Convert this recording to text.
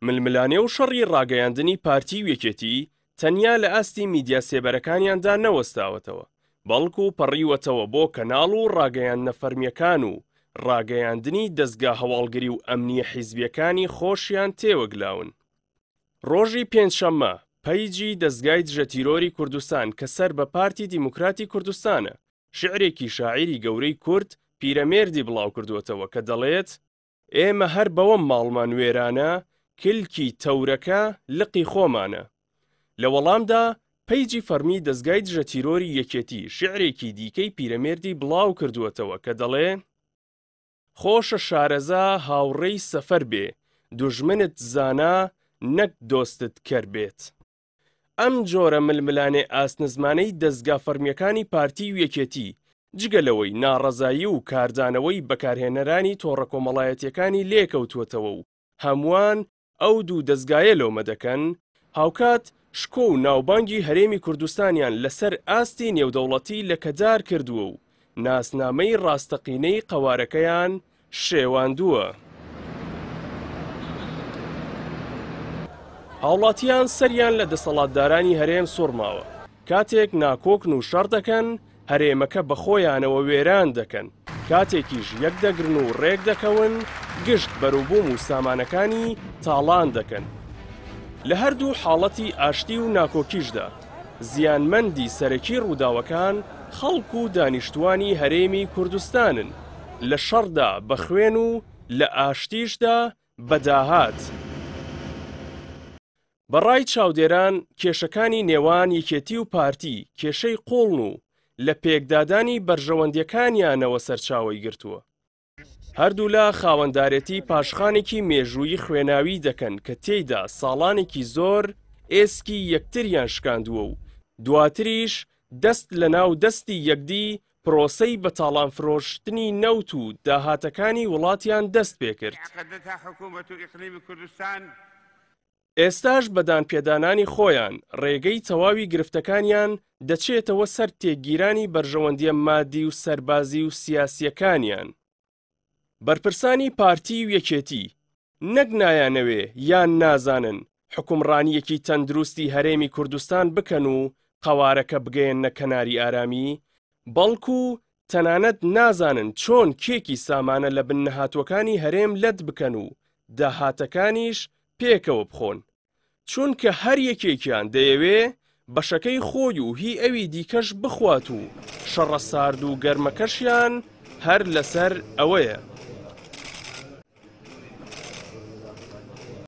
ململانێ و شەڕی ڕاگەیاندنی پارتی و یەکێتی تەنیا لە ئاستی میدیا سێبەرەکانیاندا نەوەستاوەتەوە، بەڵکو پەڕیوەتەوە بۆ کەناڵ و ڕاگەیاندنە فەرمیەکان و ڕاگەیاندنی دەستگا هەواڵگری و ئەمنیە حیزبیەکانی خۆشیان تێوەگلاون. ڕۆژی پێنجشەممە پەیجی دەستگای دژەتیرۆری کوردستان کە سەر بە پارتی دیموکراتی کوردستانە شعرێکی شاعیری گەورەی کورد پیرەمێردی بڵاو کردووەتەوە کە دەڵێت: ئێمە هەر بەوەم ماڵمان وێرانە، کلکی تەورەکە لقی خۆمانە. لە وەڵامدا پەیجی فەرمی دەستگای دژەتیرۆری یەکێتی شعرێکی دیکەی پیرەمێردی بڵاو کردووەتەوە کە دەڵێ: خۆشە شارەزا هاوڕێی سەفەر بێ، دوژمنت زانا نەک دۆستت کەر بێت. ئەم جۆرە ململانێ ئاسنزمانەی دەستگا فەرمیەکانی پارتی و یەکێتی جگەلەوەی ناڕەزایی و کاردانەوەی بەکارهێنەرانی تۆڕە کۆمەڵایەتیەکانی لێکەوتووەتەوە و هەمووان ئەو دوو دەستگایە لۆمە دەکەن، هاوکات شکۆ و ناوبانگی هەرێمی کوردستانیان لەسەر ئاستی نێودەوڵەتی لەکەدار کردووە و ناسنامەی ڕاستەقینەی قەوارەکەیان شێواندووە. هاوڵاتیان سەریان لە دەسەڵاتدارانی هەرێم سوڕماوە، کاتێک ناکۆکن و شەڕ دەکەن هەرێمەکە بە خۆیانەوە وێران دەکەن، کاتێکیش یەک دەگرن و ڕێک دەکەون گشت بەرووبووم و سامانەکانی تاڵان دەکەن. لە هەردوو حاڵەتی ئاشتی و ناکۆکیشدا زیانمەندی سەرەکی ڕووداوەکان خەڵک و دانیشتوانی هەرێمی کوردستانن، لە شەڕدا بە خوێن و لە ئاشتیشدا بەداهات. بەڕای چاودێران کێشەکانی نێوان یەکێتی و پارتی کێشەی قوڵن و لە پێکدادانی بەرژەوەندیەکانیانەوە سەرچاوەی گرتووە. هەردوو لە خاوەندارەتی پاشخانێکی مێژووی خوێناوی دەکەن کە تێیدا ساڵانێکی زۆر ئێسکی یەکتریان شکاندووە و دواتریش دەست لە ناو دەستی یەکدی پرۆسەی بەتاڵان فرۆشتنی نەوت و داهاتەکانی وڵاتیان دەست پێ کرد. ئێستاش بەدانپێدانانی خۆیان ڕێگەی تەواوی گرفتەکانیان دەچێتەوە سەر تێگیرانی بەرژەوەندیە مادی و سەربازی و سیاسیەکانیان. بەرپرسانی پارتی و یەکێتی نەک نایانەوێ یان نازانن حکومڕانیەکی تەندروستی هەرێمی کوردستان بکەن و قەوارەکە بگەێنە کەناری ئارامی، بەڵکو تەنانەت نازانن چۆن کێکی سامانە لە بن نەهاتوەکانی هەرێم لەت بکەن و داهاتەکانیش پێکەوە بخۆن، چونکە هەر یەکێکیان دەیەوێ بەشەکەی خۆی و هی ئەوی دیکەش بخوات و شەڕە سارد و گەرمەکەشیان هەر لەسەر ئەوەیە.